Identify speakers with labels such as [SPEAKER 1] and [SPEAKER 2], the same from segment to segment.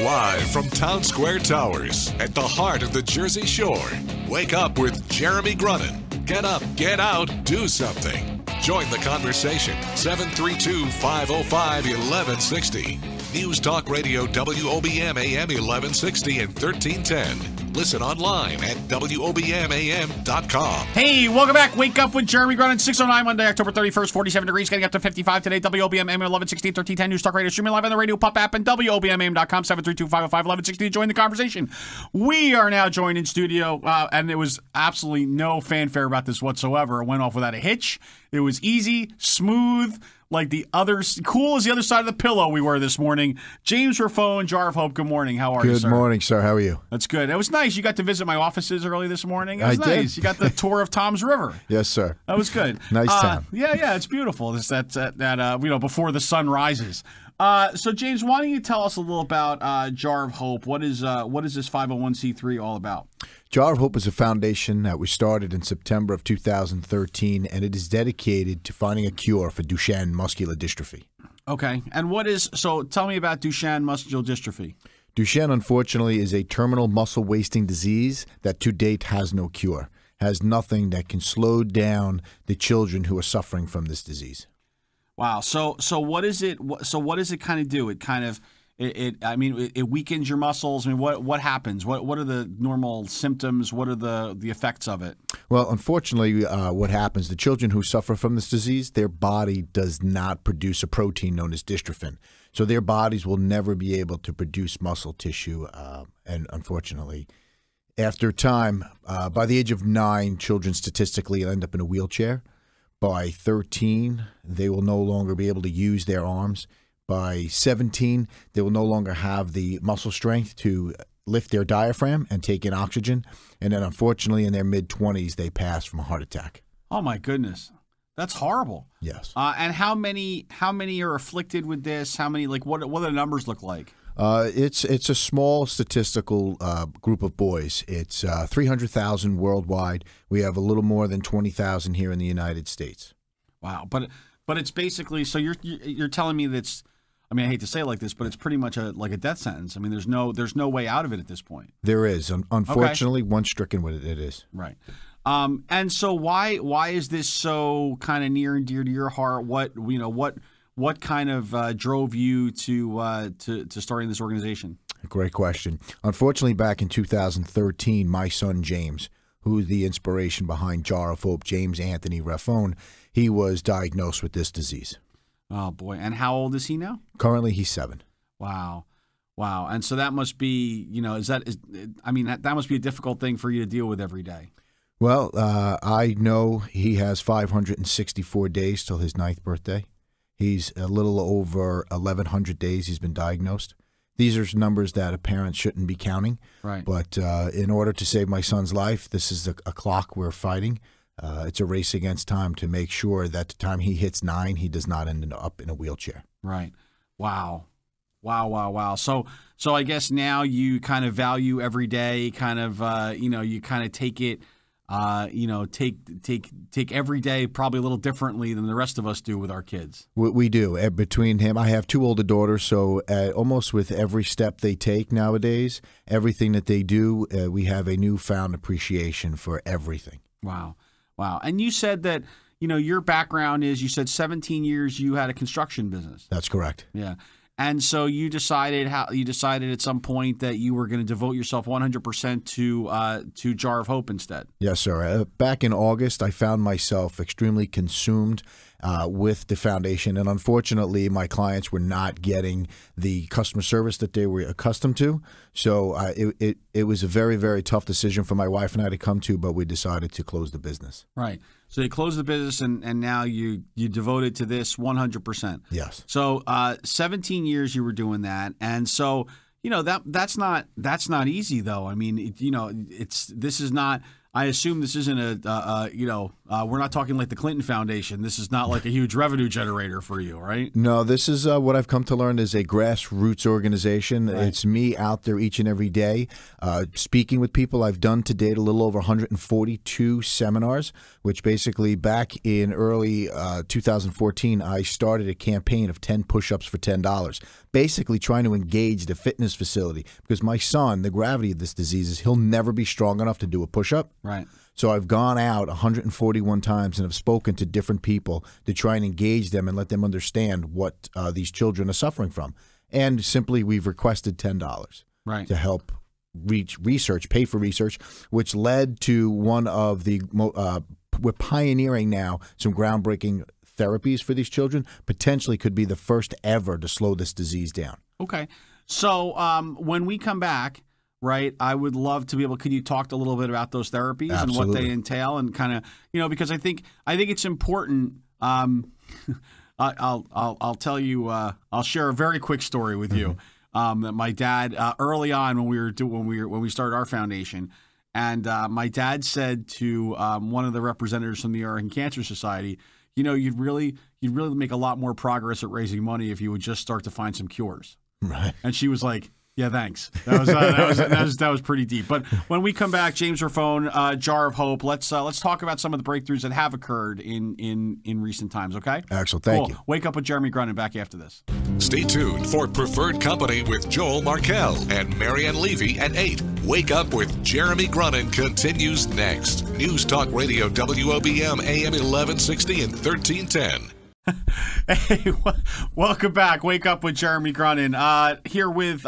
[SPEAKER 1] Live from Town Square Towers at the heart of the Jersey Shore. Wake up with Jeremy Grunin. Get up, get out, do something. Join the conversation. 732-505-1160. News Talk Radio WOBM AM 1160 and 1310. Listen online at WOBMAM.com.
[SPEAKER 2] Hey, welcome back. Wake up with Jeremy Grunin. 6:09 Monday, October 31st, 47 degrees, getting up to 55 today. WOBM AM 1160 and 1310. News Talk Radio. Streaming live on the radio pop app and WOBMAM.com. 732-505-1160 to join the conversation. We are now joined in studio, and there was absolutely no fanfare about this whatsoever. It went off without a hitch. It was easy, smooth, like the other, cool as the other side of the pillow we were this morning. James Raffone, Jar of Hope, good morning. How are you, sir?
[SPEAKER 3] Good morning, sir. How are you?
[SPEAKER 2] That's good. It was nice. You got to visit my offices early this morning. It was
[SPEAKER 3] I
[SPEAKER 2] nice.
[SPEAKER 3] did.
[SPEAKER 2] You got the tour of Tom's River.
[SPEAKER 3] Yes, sir.
[SPEAKER 2] That was good.
[SPEAKER 3] Nice town.
[SPEAKER 2] Yeah, it's beautiful. It's that before the sun rises. So James, why don't you tell us a little about Jar of Hope? What is this 501c3 all about?
[SPEAKER 3] Jar of Hope is a foundation that was started in September of 2013, and it is dedicated to finding a cure for Duchenne muscular dystrophy.
[SPEAKER 2] Okay, and tell me about Duchenne muscular dystrophy.
[SPEAKER 3] Duchenne, unfortunately, is a terminal muscle wasting disease that to date has no cure, has nothing that can slow down the children who are suffering from this disease.
[SPEAKER 2] Wow. So what is it? So what does it kind of do? It kind of it weakens your muscles. I mean, what happens? What are the normal symptoms? What are the effects of it?
[SPEAKER 3] Well, unfortunately, what happens, the children who suffer from this disease, their body does not produce a protein known as dystrophin. So their bodies will never be able to produce muscle tissue. And unfortunately, after time, by the age of 9, children statistically end up in a wheelchair. By 13, they will no longer be able to use their arms. By 17, they will no longer have the muscle strength to lift their diaphragm and take in oxygen. And then, unfortunately, in their mid-20s, they pass from a heart attack.
[SPEAKER 2] Oh, my goodness. That's horrible.
[SPEAKER 3] Yes.
[SPEAKER 2] And how many are afflicted with this? How many, what do the numbers look like?
[SPEAKER 3] It's a small statistical group of boys. It's 300,000 worldwide. We have a little more than 20,000 here in the United States.
[SPEAKER 2] Wow. But it's basically, so you're telling me that's, I mean, I hate to say it like this, but it's pretty much like a death sentence. I mean, there's no way out of it at this point.
[SPEAKER 3] There is. Unfortunately, once stricken with it, it is.
[SPEAKER 2] Right. And so why is this so kind of near and dear to your heart? What kind of drove you to starting this organization?
[SPEAKER 3] Great question. Unfortunately, back in 2013, my son James, who's the inspiration behind Jar of Hope, James Anthony Raffone, he was diagnosed with this disease.
[SPEAKER 2] Oh, boy. And how old is he now?
[SPEAKER 3] Currently, he's 7.
[SPEAKER 2] Wow. And so that must be, that must be a difficult thing for you to deal with every day.
[SPEAKER 3] Well, I know he has 564 days till his 9th birthday. He's a little over 1,100 days he's been diagnosed. These are numbers that a parent shouldn't be counting.
[SPEAKER 2] Right.
[SPEAKER 3] But in order to save my son's life, this is a clock we're fighting. It's a race against time to make sure that the time he hits 9, he does not end up in a wheelchair.
[SPEAKER 2] Right. Wow. So I guess now you kind of value every day, kind of, you kind of take it, take every day probably a little differently than the rest of us do with our kids.
[SPEAKER 3] We do. Between him, I have 2 older daughters, so almost with every step they take nowadays, everything that they do, we have a newfound appreciation for everything.
[SPEAKER 2] Wow. And you said that, your background is, you said 17 years you had a construction business.
[SPEAKER 3] That's correct.
[SPEAKER 2] Yeah. And so you decided at some point that you were going to devote yourself 100% to Jar of Hope instead.
[SPEAKER 3] Yes, sir. Back in August, I found myself extremely consumed with the foundation, and unfortunately, my clients were not getting the customer service that they were accustomed to. So it was a very, very tough decision for my wife and I to come to, but we decided to close the business.
[SPEAKER 2] Right. So you closed the business, and now you devoted to this 100%.
[SPEAKER 3] Yes.
[SPEAKER 2] So 17 years you were doing that, and so that's not easy though. I mean, this is not I assume this isn't we're not talking like the Clinton Foundation. This is not like a huge revenue generator for you, right?
[SPEAKER 3] No, this is what I've come to learn is a grassroots organization.
[SPEAKER 2] Right.
[SPEAKER 3] It's me out there each and every day speaking with people. I've done to date a little over 142 seminars, which basically back in early 2014, I started a campaign of 10 push-ups for $10, basically trying to engage the fitness facility because my son, the gravity of this disease is he'll never be strong enough to do a push-up.
[SPEAKER 2] Right.
[SPEAKER 3] So I've gone out 141 times and have spoken to different people to try and engage them and let them understand what these children are suffering from. And simply we've requested $10 to help pay for research, which led to one of the, we're pioneering now some groundbreaking therapies for these children, potentially could be the first ever to slow this disease down.
[SPEAKER 2] Okay. So when we come back, right, I would love to be able. Can you talk a little bit about those therapies and what they entail, and kind of, because I think it's important. I'll tell you. I'll share a very quick story with you. That my dad early on when we started our foundation, and my dad said to one of the representatives from the American Cancer Society, you'd really make a lot more progress at raising money if you would just start to find some cures. Right. And she was like, yeah, thanks. That was pretty deep. But when we come back, James Raffone, Jar of Hope. Let's talk about some of the breakthroughs that have occurred in recent times. Okay.
[SPEAKER 3] Excellent. Thank you.
[SPEAKER 2] Wake Up with Jeremy Grunin. Back after this.
[SPEAKER 1] Stay tuned for Preferred Company with Joel Markell and Marianne Levy at 8. Wake Up with Jeremy Grunin continues next. News Talk Radio WOBM AM 1160 and 1310.
[SPEAKER 2] Hey, welcome back. Wake Up with Jeremy Grunin. Here with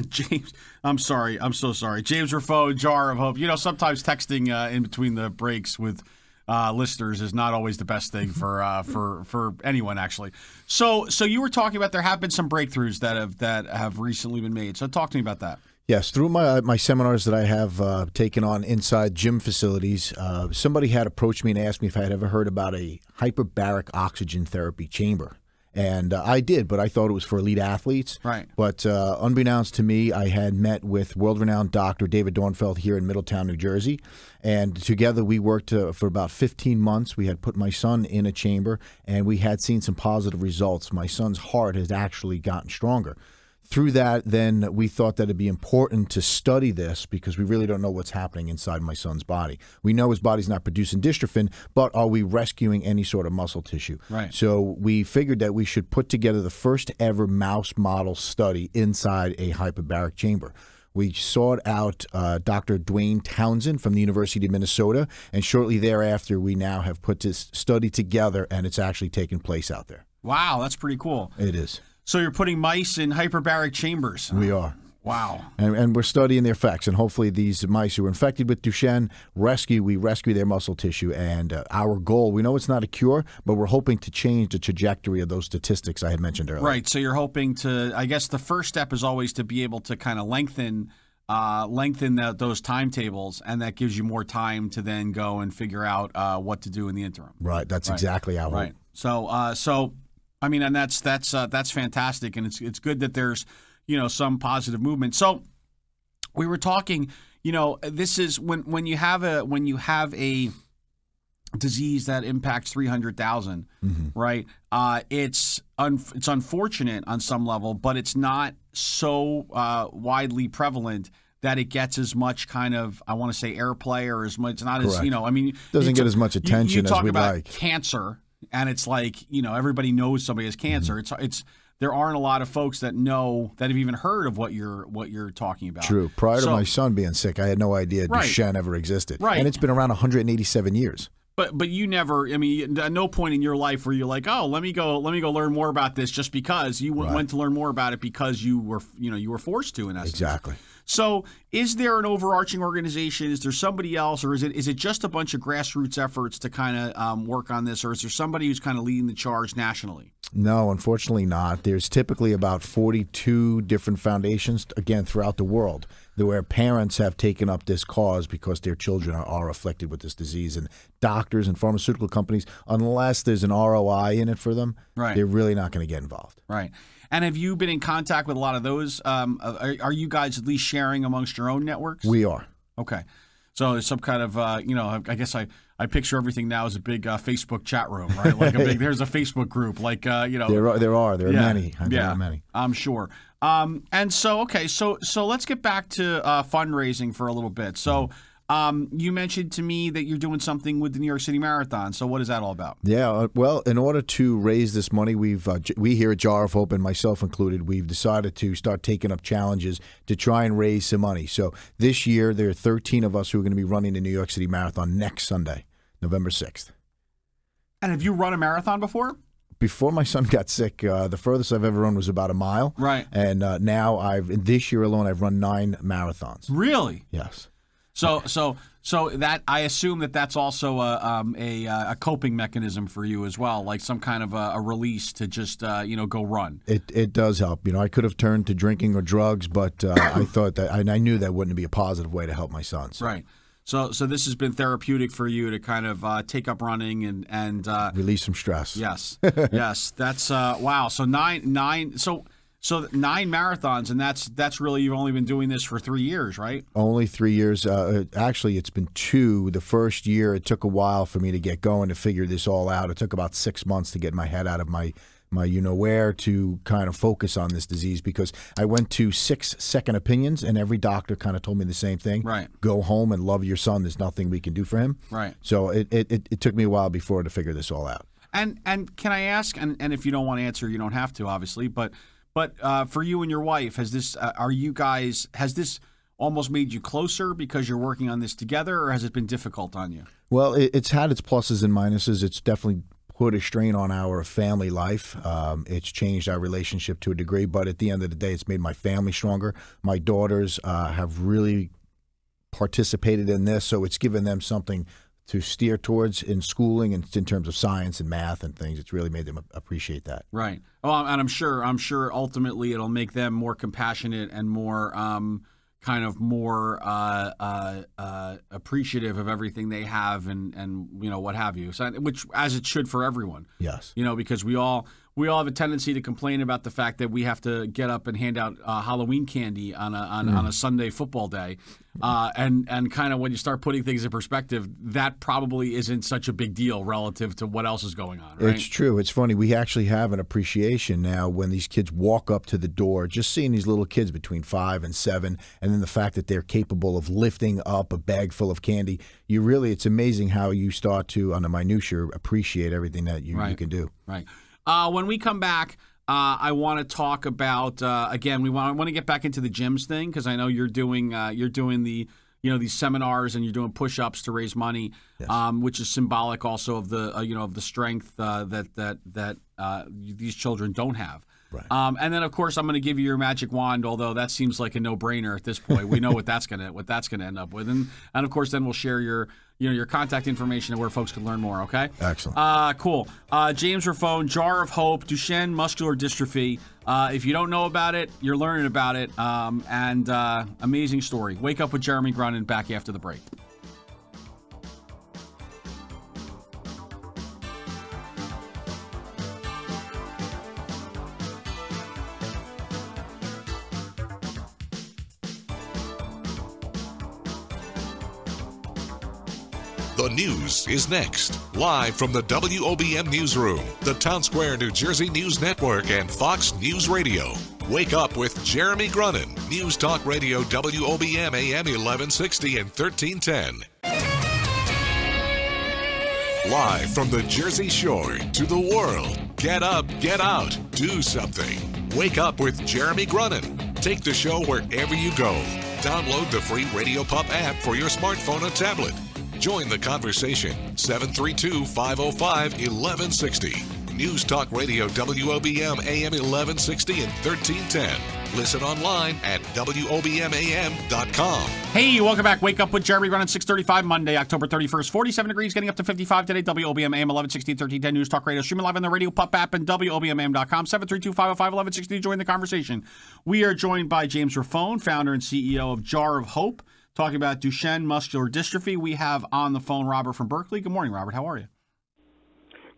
[SPEAKER 2] James. I'm so sorry. James Raffone, Jar of Hope. Sometimes texting in between the breaks with listeners is not always the best thing for anyone, actually. So you were talking about there have been some breakthroughs that have recently been made. So talk to me about that.
[SPEAKER 3] Yes, through my seminars that I have taken on inside gym facilities, somebody had approached me and asked me if I had ever heard about a hyperbaric oxygen therapy chamber. And I did, but I thought it was for elite athletes.
[SPEAKER 2] Right.
[SPEAKER 3] But unbeknownst to me, I had met with world-renowned Dr. David Dornfeld here in Middletown, New Jersey. And together we worked for about 15 months. We had put my son in a chamber, and we had seen some positive results. My son's heart has actually gotten stronger. Through that, then we thought that it'd be important to study this because we really don't know what's happening inside my son's body. We know his body's not producing dystrophin, but are we rescuing any sort of muscle tissue?
[SPEAKER 2] Right.
[SPEAKER 3] So we figured that we should put together the first ever mouse model study inside a hyperbaric chamber. We sought out Dr. Dwayne Townsend from the University of Minnesota, and shortly thereafter, we now have put this study together, and it's actually taken place out there.
[SPEAKER 2] Wow, that's pretty cool.
[SPEAKER 3] It is.
[SPEAKER 2] So you're putting mice in hyperbaric chambers.
[SPEAKER 3] We are.
[SPEAKER 2] Wow.
[SPEAKER 3] And we're studying their effects, and hopefully these mice who are infected with Duchenne, we rescue their muscle tissue. And our goal, we know it's not a cure, but we're hoping to change the trajectory of those statistics I had mentioned earlier.
[SPEAKER 2] Right. So you're hoping to, I guess the first step is always to be able to kind of lengthen those timetables, and that gives you more time to then go and figure out what to do in the interim.
[SPEAKER 3] Right. That's exactly how.
[SPEAKER 2] Right. So I mean, and that's fantastic, and it's good that there's some positive movement. So we were talking, this is when you have a disease that impacts 300,000, right? It's unfortunate on some level, but it's not so widely prevalent that it gets as much kind of, I want to say, airplay, or as much. It's not
[SPEAKER 3] Correct.
[SPEAKER 2] as I mean,
[SPEAKER 3] doesn't get as much attention
[SPEAKER 2] as
[SPEAKER 3] we'd like.
[SPEAKER 2] Cancer. And it's like, everybody knows somebody has cancer. It's there aren't a lot of folks that have even heard of what you're talking about.
[SPEAKER 3] True. Prior to my son being sick, I had no idea Duchenne ever existed.
[SPEAKER 2] Right.
[SPEAKER 3] And it's been around 187 years.
[SPEAKER 2] But you never, I mean, at no point in your life were you like, oh, let me go learn more about this, just because you went to learn more about it because you were forced to, in essence.
[SPEAKER 3] Exactly.
[SPEAKER 2] So is there an overarching organization? Is there somebody else, or is it just a bunch of grassroots efforts to kind of work on this, or is there somebody who's kind of leading the charge nationally?
[SPEAKER 3] No, unfortunately not. There's typically about 42 different foundations, again, throughout the world, where parents have taken up this cause because their children are afflicted with this disease. And doctors and pharmaceutical companies, unless there's an ROI in it for them, they're really not going to get involved.
[SPEAKER 2] Right. And have you been in contact with a lot of those? Are you guys at least sharing amongst your own networks?
[SPEAKER 3] We are.
[SPEAKER 2] Okay. So it's some kind of, I guess I picture everything now as a big Facebook chat room, right? Like there's a Facebook group, like,
[SPEAKER 3] There are many. There are many.
[SPEAKER 2] I'm sure. And so, okay, so let's get back to fundraising for a little bit. So you mentioned to me that you're doing something with the New York City Marathon. So what is that all about?
[SPEAKER 3] Yeah, well, in order to raise this money, we here at Jar of Hope, and myself included, we've decided to start taking up challenges to try and raise some money. So this year, there are 13 of us who are going to be running the New York City Marathon next Sunday, November 6th.
[SPEAKER 2] And have you run a marathon before?
[SPEAKER 3] Before my son got sick, the furthest I've ever run was about a mile.
[SPEAKER 2] Right.
[SPEAKER 3] And now this year alone, I've run 9 marathons.
[SPEAKER 2] Really?
[SPEAKER 3] Yes.
[SPEAKER 2] So that I assume that's also a coping mechanism for you as well, like some kind of a release to just go run.
[SPEAKER 3] It does help. I could have turned to drinking or drugs, but I thought that I knew that wouldn't be a positive way to help my son. So. Right.
[SPEAKER 2] So this has been therapeutic for you to kind of take up running and
[SPEAKER 3] release some stress.
[SPEAKER 2] Yes, yes. That's wow. So nine. So 9 marathons, and that's really, you've only been doing this for 3 years, right?
[SPEAKER 3] Only 3 years. Actually, it's been 2. The first year, it took a while for me to get going to figure this all out. It took about 6 months to get my head out of my where to kind of focus on this disease, because I went to 6 second opinions, and every doctor kind of told me the same thing.
[SPEAKER 2] Right.
[SPEAKER 3] Go home and love your son. There's nothing we can do for him.
[SPEAKER 2] Right.
[SPEAKER 3] So it took me a while before to figure this all out.
[SPEAKER 2] And can I ask, and if you don't want to answer, you don't have to, obviously, but for you and your wife, has this almost made you closer because you're working on this together, or has it been difficult on you?
[SPEAKER 3] Well, it's had its pluses and minuses. It's definitely put a strain on our family life. It's changed our relationship to a degree, but at the end of the day, it's made my family stronger. My daughters have really participated in this, so it's given them something to steer towards in schooling and in terms of science and math and things. It's really made them appreciate that.
[SPEAKER 2] Right. Well, and I'm sure ultimately it'll make them more compassionate and more kind of more appreciative of everything they have and what have you. So, which, as it should for everyone.
[SPEAKER 3] Yes.
[SPEAKER 2] Because we all have a tendency to complain about the fact that we have to get up and hand out Halloween candy on a Sunday football day, and kind of when you start putting things in perspective, that probably isn't such a big deal relative to what else is going on. Right?
[SPEAKER 3] It's true. It's funny. We actually have an appreciation now when these kids walk up to the door, just seeing these little kids between 5 and 7, and then the fact that they're capable of lifting up a bag full of candy. It's amazing how you start to, on a minutia, appreciate everything that you can do.
[SPEAKER 2] Right. When we come back, I want to talk about again. I want to get back into the gyms thing, because I know you're doing the these seminars and you're doing push-ups to raise money, yes. Which is symbolic also of the of the strength that these children don't have.
[SPEAKER 3] Right.
[SPEAKER 2] And then of course I'm going to give you your magic wand, although that seems like a no-brainer at this point. We know what that's gonna end up with, and of course then we'll share your contact information and where folks can learn more. Okay.
[SPEAKER 3] Excellent.
[SPEAKER 2] Cool. James Raffone, Jar of Hope, Duchenne muscular dystrophy. If you don't know about it, you're learning about it. And amazing story. Wake Up with Jeremy Grunin, back after the break.
[SPEAKER 1] The news is next. Live from the WOBM Newsroom, the Town Square, New Jersey News Network, and Fox News Radio. Wake Up with Jeremy Grunin. News Talk Radio WOBM AM 1160 and 1310. Live from the Jersey Shore to the world. Get up, get out, do something. Wake Up with Jeremy Grunin. Take the show wherever you go. Download the free Radio Pup app for your smartphone or tablet. Join the conversation. 732-505-1160. News Talk Radio WOBM AM 1160 and 1310. Listen online at WOBMAM.com.
[SPEAKER 2] Hey, welcome back. Wake Up with Jeremy Grunin, 6:35, Monday, October 31st. 47 degrees, getting up to 55 today. WOBM AM 1160 and 1310. News Talk Radio. Streaming live on the Radio Pup app and WOBMAM.com. 732-505-1160. Join the conversation. We are joined by James Raffone, founder and CEO of Jar of Hope, talking about Duchenne muscular dystrophy. We have on the phone Robert from Berkeley. Good morning, Robert. How are you?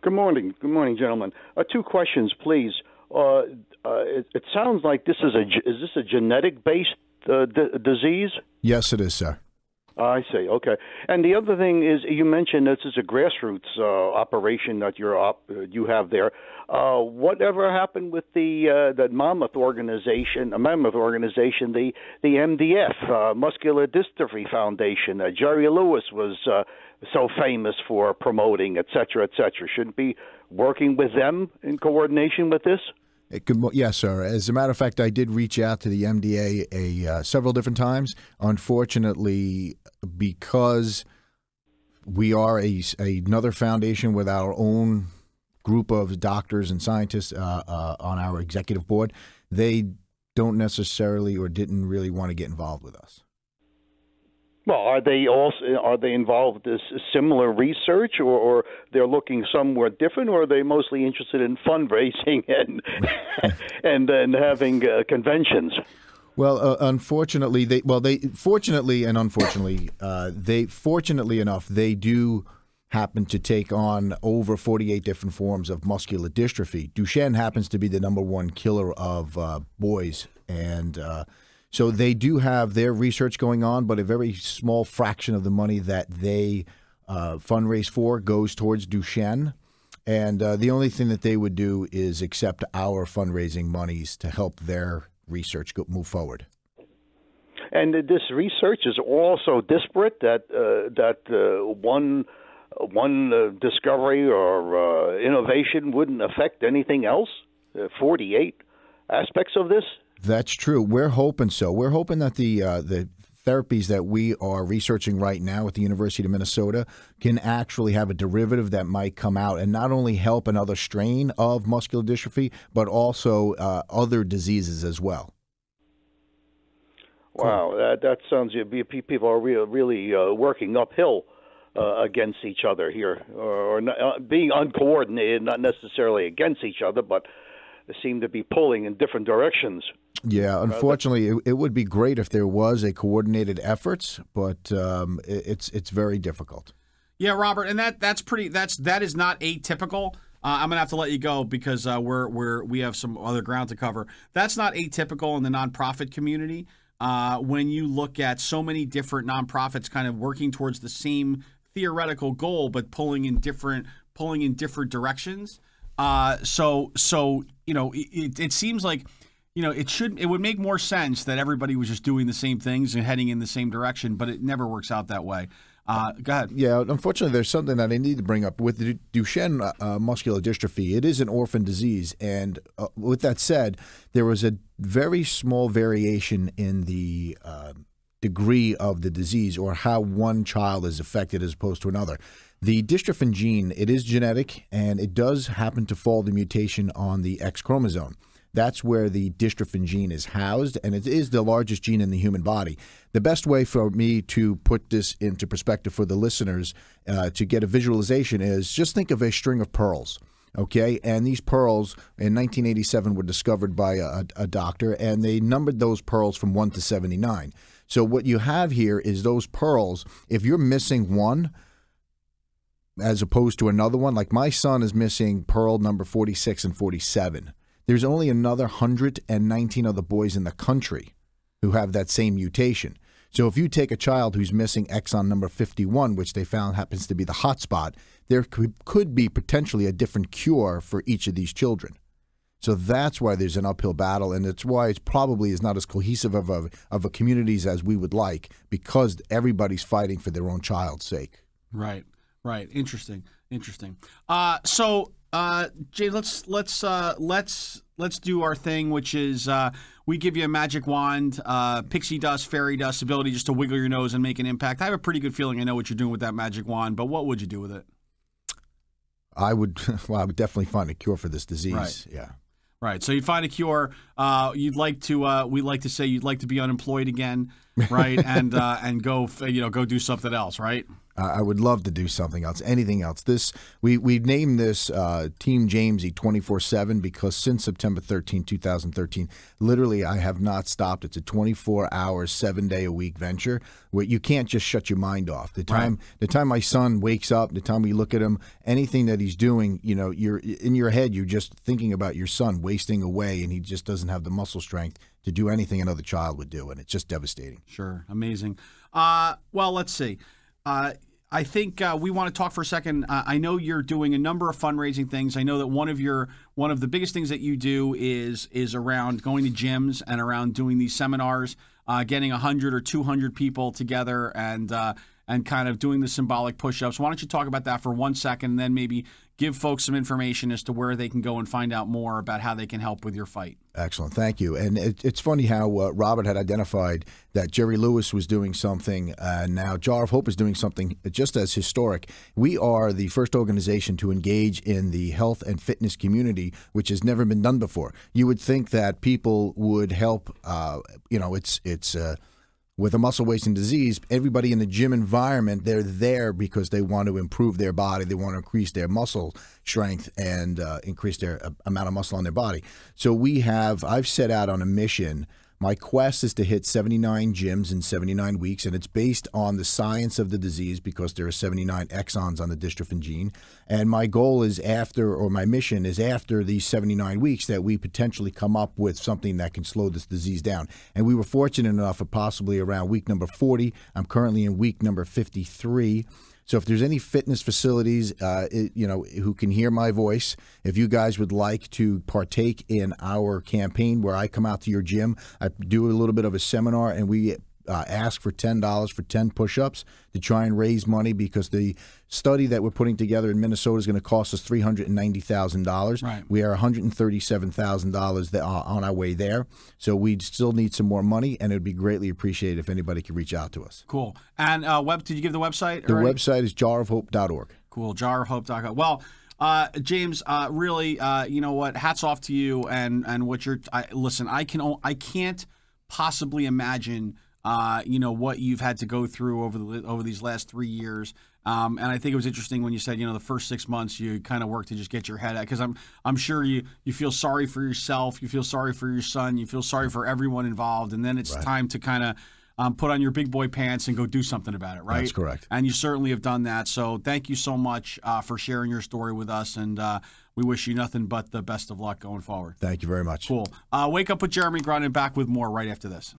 [SPEAKER 4] Good morning. Good morning, gentlemen. 2 questions, please. It sounds like is this a genetic-based disease?
[SPEAKER 3] Yes, it is, sir.
[SPEAKER 4] I see. Okay. And the other thing is, you mentioned this is a grassroots operation that you have there. Whatever happened with the Mammoth organization, the MDF, Muscular Dystrophy Foundation? Jerry Lewis was so famous for promoting, et cetera, et cetera. Shouldn't be working with them in coordination with this?
[SPEAKER 3] Yes, sir. As a matter of fact, I did reach out to the MDA several different times. Unfortunately, because we are another foundation with our own group of doctors and scientists on our executive board, they don't necessarily or didn't really want to get involved with us.
[SPEAKER 4] Well, are they involved in similar research, or they're looking somewhere different, or are they mostly interested in fundraising and having conventions?
[SPEAKER 3] Well, unfortunately, fortunately enough, they do happen to take on over 48 different forms of muscular dystrophy. Duchenne happens to be the #1 killer of boys, and so they do have their research going on, but a very small fraction of the money that they fundraise for goes towards Duchenne. And the only thing that they would do is accept our fundraising monies to help their research move forward.
[SPEAKER 4] And this research is also disparate, that one discovery or innovation wouldn't affect anything else? 48 aspects of this?
[SPEAKER 3] That's true. We're hoping so. We're hoping that the therapies that we are researching right now at the University of Minnesota can actually have a derivative that might come out and not only help another strain of muscular dystrophy, but also other diseases as well.
[SPEAKER 4] Wow, that sounds, people are really working uphill against each other here, or not, being uncoordinated, not necessarily against each other, but they seem to be pulling in different directions.
[SPEAKER 3] Yeah, unfortunately, it would be great if there was a coordinated effort, but it's very difficult.
[SPEAKER 2] Yeah, Robert, and that is not atypical. I'm gonna have to let you go because we have some other ground to cover. That's not atypical in the nonprofit community. When you look at so many different nonprofits kind of working towards the same theoretical goal, but pulling in different directions. So it seems like, it would make more sense that everybody was just doing the same things and heading in the same direction, but it never works out that way. Go ahead.
[SPEAKER 3] Yeah, unfortunately, there's something that I need to bring up. With the Duchenne muscular dystrophy, it is an orphan disease. And with that said, there was a very small variation in the degree of the disease or how one child is affected as opposed to another. The dystrophin gene, it is genetic, and it does happen to fall the mutation on the X chromosome. That's where the dystrophin gene is housed, and it is the largest gene in the human body. The best way for me to put this into perspective for the listeners to get a visualization is just think of a string of pearls, okay? And these pearls in 1987 were discovered by a doctor, and they numbered those pearls from 1 to 79. So what you have here is those pearls. If you're missing one as opposed to another one, like my son is missing pearl number 46 and 47. There's only another 119 other boys in the country who have that same mutation. So if you take a child who's missing exon number 51, which they found happens to be the hot spot, there could be potentially a different cure for each of these children. So that's why there's an uphill battle, and it's why it probably is not as cohesive of a communities as we would like, because everybody's fighting for their own child's sake.
[SPEAKER 2] Right. Interesting. Jay, let's do our thing, which is we give you a magic wand, pixie dust, fairy dust, ability just to wiggle your nose and make an impact. I have a pretty good feeling I know what you're doing with that magic wand, but what would you do with it?
[SPEAKER 3] I would definitely find a cure for this disease.
[SPEAKER 2] Right.
[SPEAKER 3] Yeah.
[SPEAKER 2] Right. So you'd find a cure. You'd like to. We like to say you'd like to be unemployed again, right? And go do something else, right?
[SPEAKER 3] I would love to do something else, anything else. We named this Team Jamesy 24/7 because since September 13, 2013, literally I have not stopped. It's a 24-hour, 7-day-a-week venture where you can't just shut your mind off. The time my son wakes up, the time we look at him, anything that he's doing, you're in your head, you're just thinking about your son wasting away, and he just doesn't have the muscle strength to do anything another child would do, and it's just devastating.
[SPEAKER 2] Sure, amazing. Well, let's see. I think we want to talk for a second. I know you're doing a number of fundraising things. I know that one of the biggest things that you do is around going to gyms and around doing these seminars, getting 100 or 200 people together and kind of doing the symbolic push-ups. Why don't you talk about that for 1 second, and then maybe give folks some information as to where they can go and find out more about how they can help with your fight.
[SPEAKER 3] Excellent. Thank you. And it's funny how Robert had identified that Jerry Lewis was doing something, and now Jar of Hope is doing something just as historic. We are the first organization to engage in the health and fitness community, which has never been done before. You would think that people would help, with a muscle wasting disease, everybody in the gym environment, they're there because they want to improve their body. They want to increase their muscle strength and increase their amount of muscle on their body. So I've set out on a mission. My quest is to hit 79 gyms in 79 weeks, and it's based on the science of the disease because there are 79 exons on the dystrophin gene. And my goal is my mission is after these 79 weeks that we potentially come up with something that can slow this disease down. And we were fortunate enough of possibly around week number 40. I'm currently in week number 53. So if there's any fitness facilities, who can hear my voice, if you guys would like to partake in our campaign where I come out to your gym, I do a little bit of a seminar, and we ask for $10 for 10 push-ups to try and raise money because the study that we're putting together in Minnesota is going to cost us $390,000.
[SPEAKER 2] Right.
[SPEAKER 3] We are $137,000 on our way there. So we still need some more money, and it would be greatly appreciated if anybody could reach out to us.
[SPEAKER 2] Cool. And did you give the website?
[SPEAKER 3] The website is jarofhope.org.
[SPEAKER 2] Cool, jarofhope.org. Well, James, really, you know what? Hats off to you and what you're. Listen, I can't possibly imagine. What you've had to go through over these last 3 years. And I think it was interesting when you said, the first 6 months you kind of worked to just get your head out, because I'm sure you feel sorry for yourself, you feel sorry for your son, you feel sorry for everyone involved, and then it's time to kind of put on your big boy pants and go do something about it, right?
[SPEAKER 3] That's correct.
[SPEAKER 2] And you certainly have done that. So thank you so much for sharing your story with us, and we wish you nothing but the best of luck going forward.
[SPEAKER 3] Thank you very much.
[SPEAKER 2] Cool. Wake Up with Jeremy Grunin, back with more right after this.